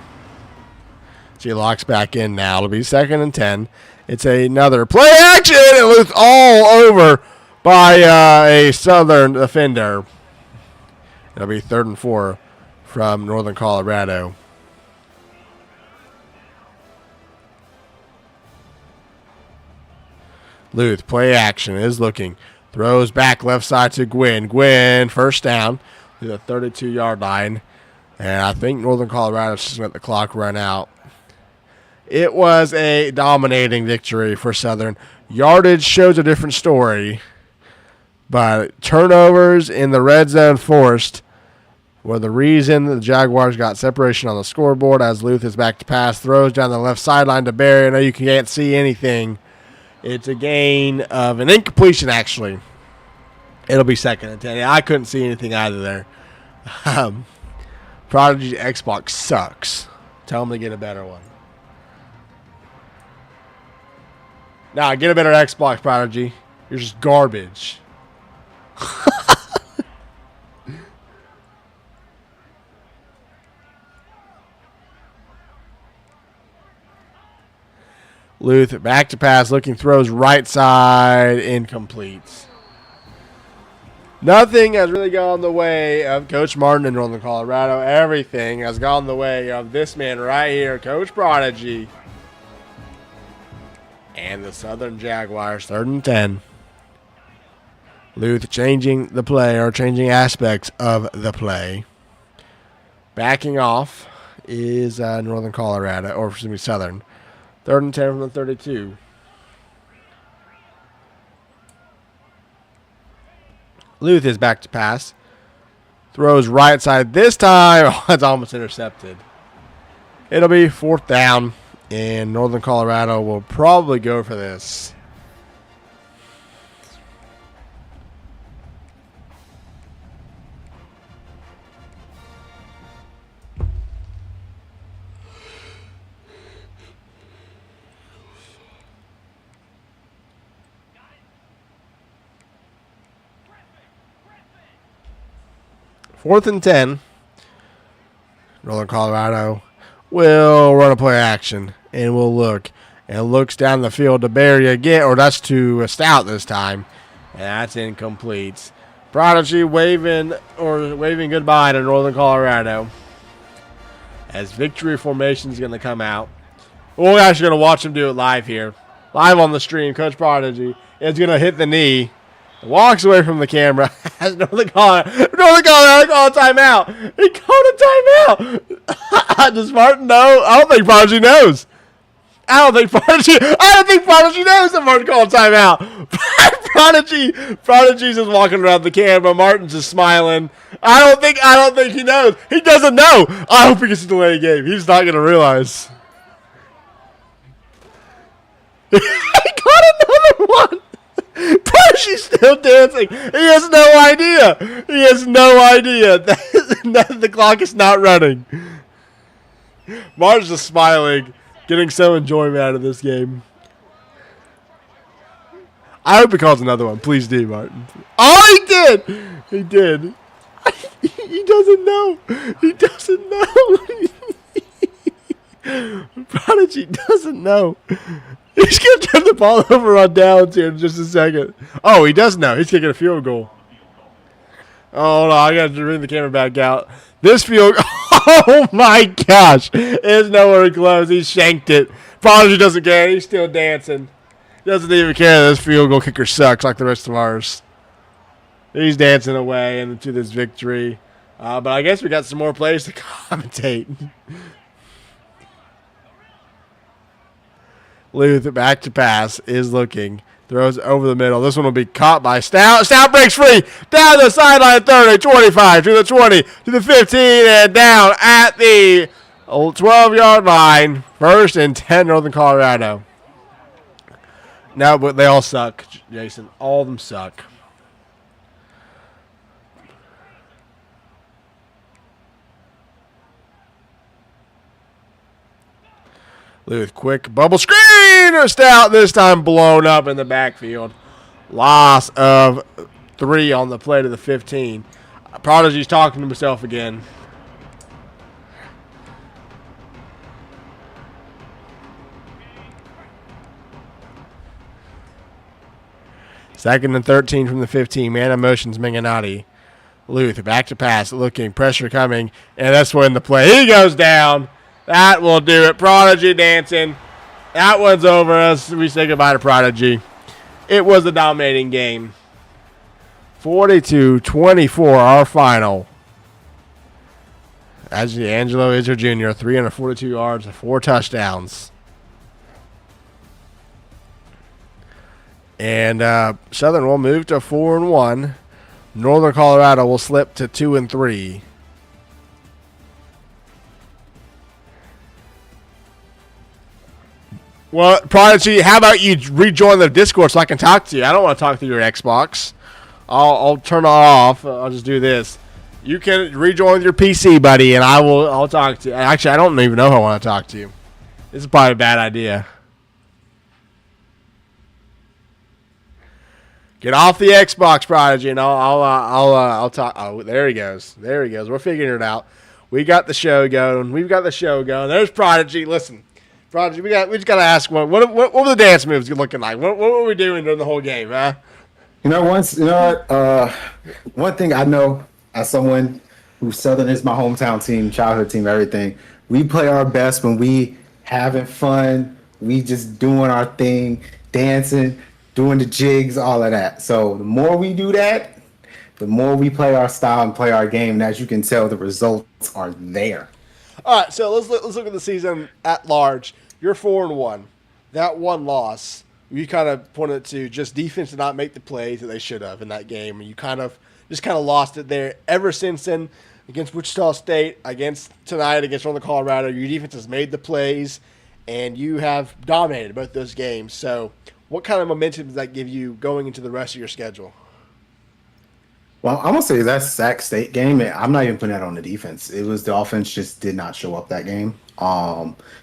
She locks back in now. It'll be 2nd and 10. It's another play action. And Luth all over by a Southern defender. It'll be 3rd and 4 from Northern Colorado. Luth, play action, is looking. Throws back left side to Gwynn. Gwynn, first down to the 32-yard line. And I think Northern Colorado's just let the clock run out. It was a dominating victory for Southern. Yardage shows a different story. But turnovers in the red zone forced were the reason the Jaguars got separation on the scoreboard as Luth is back to pass. Throws down the left sideline to Barry. I know you can't see anything. It's a gain of an incompletion, actually. It'll be 2nd and 10. Yeah, I couldn't see anything either there. Prodigy's Xbox sucks. Tell them to get a better one. Nah, get a better Xbox, Prodigy. You're just garbage. Luth back to pass, looking, throws right side, incomplete. Nothing has really gone the way of Coach Martin in Northern Colorado. Everything has gone the way of this man right here, Coach Prodigy. And the Southern Jaguars, 3rd and 10. Luth changing the play, or changing aspects of the play. Backing off is Northern Colorado, or excuse me, Southern. 3rd and 10 from the 32. Luth is back to pass. Throws right side this time. Oh, it's almost intercepted. It'll be 4th down, and Northern Colorado will probably go for this. Fourth and 10. Northern Colorado will run a play action, and we'll look. And looks down the field to Barry again, or that's to Stout this time. And that's incomplete. Prodigy waving goodbye to Northern Colorado. As victory formation is going to come out. We're actually going to watch them do it live here. Live on the stream, Coach Prodigy is going to hit the knee. Walks away from the camera. Has Northern Colorado call a timeout. He called a timeout. Does Martin know? I don't think Prodigy knows. I don't think Prodigy knows that Martin called a timeout. Prodigy's just walking around the camera. Martin's just smiling. I don't think he knows. He doesn't know. I hope he gets a delay game. He's not going to realize. He got another one. Prodigy's still dancing. He has no idea that the clock is not running. Martin's just smiling, getting some enjoyment out of this game. I hope he calls another one. Please do, Martin. Oh, he did. He did. He doesn't know. Prodigy doesn't know. He's going to turn the ball over on downs here in just a second. Oh, he does know. He's kicking a field goal. Oh, no, I got to bring the camera back out. This field goal, oh, my gosh. It's nowhere close. He shanked it. Prodigy doesn't care. He's still dancing. He doesn't even care that this field goal kicker sucks like the rest of ours. He's dancing away into this victory. But I guess we got some more plays to commentate. Luth back to pass is looking. Throws over the middle. This one will be caught by Stout. Stout breaks free. Down the sideline 30, 25, to the 20, to the 15, and down at the 12-yard line. 1st and 10, Northern Colorado. No, but they all suck, Jason. All of them suck. Luth, quick bubble screen. Stout this time blown up in the backfield. Loss of 3 on the play to the 15. Prodigy's talking to himself again. Second and 13 from the 15. Man in motion's Minganati. Luth back to pass, looking, pressure coming, and that's when the play. He goes down. That will do it. Prodigy dancing. That one's over us. We say goodbye to Prodigy. It was a dominating game. 42-24, our final. As Angelo is your junior, 342 yards, 4 touchdowns. And Southern will move to 4-1. Northern Colorado will slip to 2-3. Well, Prodigy, how about you rejoin the Discord so I can talk to you? I don't want to talk through your Xbox. I'll turn it off. I'll just do this. You can rejoin with your PC, buddy, and I'll talk to you. Actually, I don't even know who I want to talk to you. This is probably a bad idea. Get off the Xbox, Prodigy, and I'll talk. Oh, there he goes. There he goes. We're figuring it out. We got the show going. We've got the show going. There's Prodigy. Listen. Prodigy, we just gotta ask what were the dance moves looking like? What were we doing during the whole game, huh? One thing I know as someone who Southern is my hometown team, childhood team, everything. We play our best when we having fun. We just doing our thing, dancing, doing the jigs, all of that. So the more we do that, the more we play our style and play our game. And as you can tell, the results are there. All right, so let's look at the season at large. You're 4-1. That one loss, you kind of pointed to just defense did not make the plays that they should have in that game, and you kind of lost it there. Ever since then, against Wichita State, against Northern Colorado, your defense has made the plays, and you have dominated both those games. So, what kind of momentum does that give you going into the rest of your schedule? Well, I'm going to say that Sac State game, I'm not even putting that on the defense. It was the offense just did not show up that game.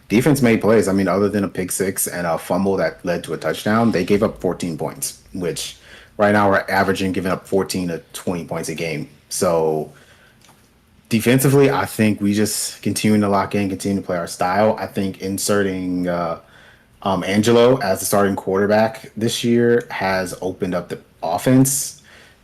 Defense made plays. I mean, other than a pick six and a fumble that led to a touchdown, they gave up 14 points, which right now we're averaging giving up 14 to 20 points a game. So defensively, I think we just continue to lock in, continue to play our style. I think inserting Angelo as the starting quarterback this year has opened up the offense,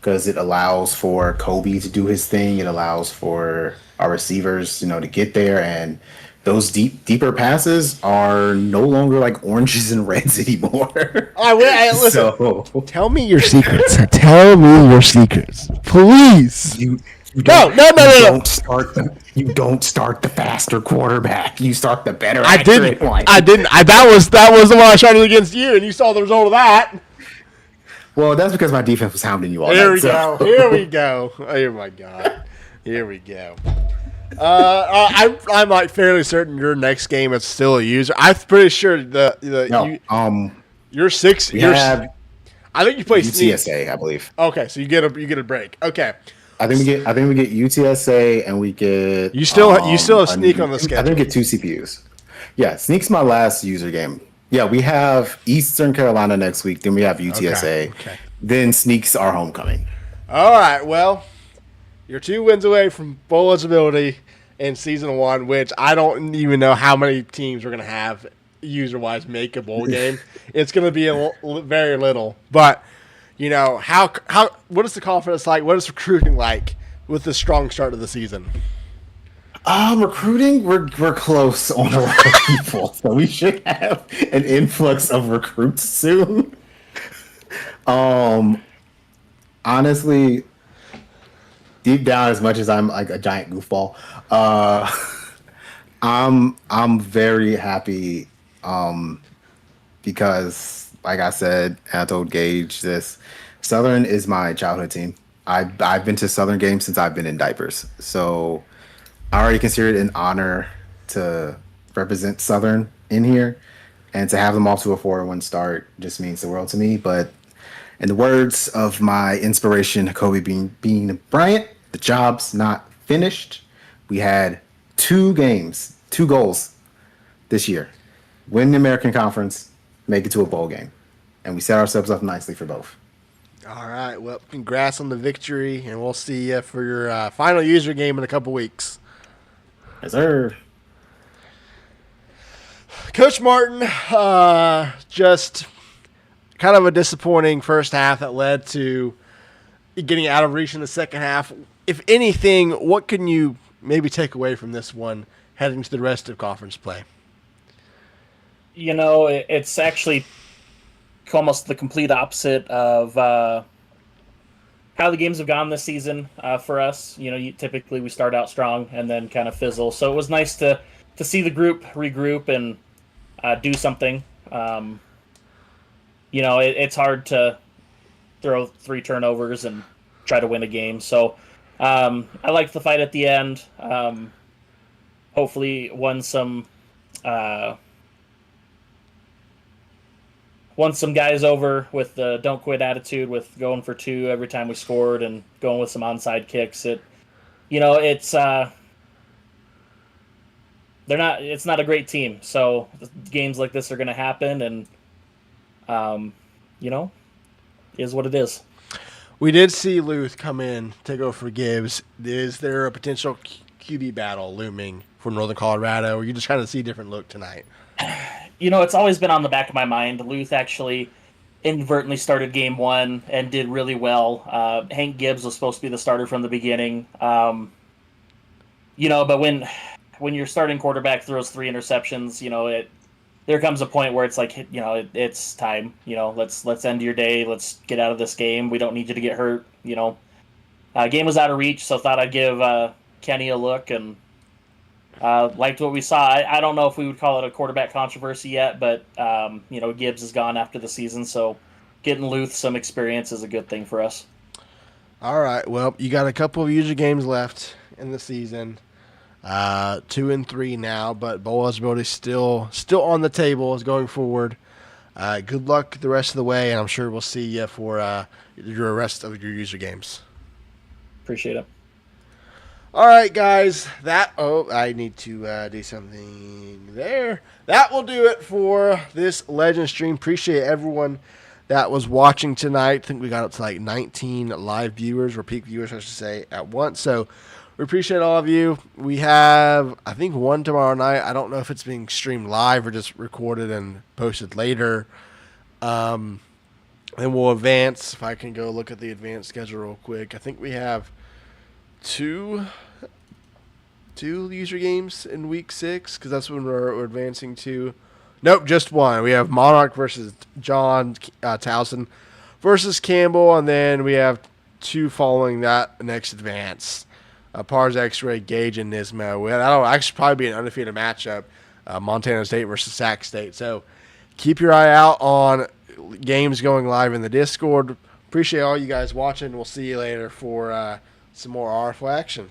because it allows for Kobe to do his thing. It allows for our receivers, to get there and those deeper passes are no longer like oranges and reds anymore. Listen. So, tell me your secrets. Tell me your secrets, please. You don't start the faster quarterback. You start the better. I didn't. One. I didn't. That was the one I started against you, and you saw the result of that. Well, that's because my defense was hounding you all Here night. We go. Here we go. Oh my god. Here we go. I'm like fairly certain your next game is still a user. I'm pretty sure you're six. I think you play UTSA, Sneak. I believe. Okay, so you get a break. Okay. I think we get UTSA and we get you still have Sneak on the schedule. I think we get 2 CPUs. Yeah, Sneak's my last user game. Yeah, we have Eastern Carolina next week. Then we have UTSA. Okay. Then Sneak's our homecoming. All right. Well, you're 2 wins away from bowl eligibility in season 1, which I don't even know how many teams we're going to have user-wise make a bowl game. It's going to be very little. But, what is the confidence like? What is recruiting like with the strong start of the season? Recruiting, we're close on a lot of people, so we should have an influx of recruits soon. Honestly, deep down, as much as I'm like a giant goofball, I'm very happy, because like I said, and I told Gage this, Southern is my childhood team. I've been to Southern games since I've been in diapers, so I already consider it an honor to represent Southern in here, and to have them off to a 4-1 start just means the world to me. But in the words of my inspiration, Kobe Bean Bryant, the job's not finished. We had 2 goals this year: win the American Conference, make it to a bowl game, and we set ourselves up nicely for both. All right. Well, congrats on the victory, and we'll see you for your final user game in a couple weeks. Yes, sir. Coach Martin, just kind of a disappointing first half that led to getting out of reach in the second half. If anything, what can you maybe take away from this one heading to the rest of conference play? It's actually almost the complete opposite of how the games have gone this season for us. Typically we start out strong and then kind of fizzle. So it was nice to see the group regroup and do something. It's hard to throw 3 turnovers and try to win a game. So I liked the fight at the end. Hopefully won some guys over with the don't quit attitude, with going for 2 every time we scored and going with some onside kicks. It's not a great team. So games like this are going to happen, and is what it is. We did see Luth come in, take over for Gibbs. Is there a potential QB battle looming for Northern Colorado, or you just kind of see a different look tonight? It's always been on the back of my mind. Luth actually inadvertently started game 1 and did really well. Hank Gibbs was supposed to be the starter from the beginning. But when your starting quarterback throws 3 interceptions, there comes a point where it's like, it's time. Let's end your day. Let's get out of this game. We don't need you to get hurt. Game was out of reach, so thought I'd give Kenny a look, and liked what we saw. I don't know if we would call it a quarterback controversy yet, but Gibbs is gone after the season, so getting Luth some experience is a good thing for us. All right. Well, you got a couple of user games left in the season. 2 and 3 now, but bowl eligibility still on the table as going forward. Good luck the rest of the way, and I'm sure we'll see you for your rest of your user games. Appreciate it. All right, guys. I need to do something there. That will do it for this Legend stream. Appreciate everyone that was watching tonight. I think we got up to like 19 live viewers, or peak viewers, I should say, at once. So we appreciate all of you. We have, I think, one tomorrow night. I don't know if it's being streamed live or just recorded and posted later. Then we'll advance. If I can go look at the advanced schedule real quick. I think we have 2 2 user games in week 6 because that's when we're advancing to. Nope, just one. We have Monarch versus John Towson versus Campbell, and then we have 2 following that next advance. Pars X-Ray, Gage, and Nismo. That'll actually probably be an undefeated matchup. Montana State versus Sac State. So keep your eye out on games going live in the Discord. Appreciate all you guys watching. We'll see you later for some more RFL action.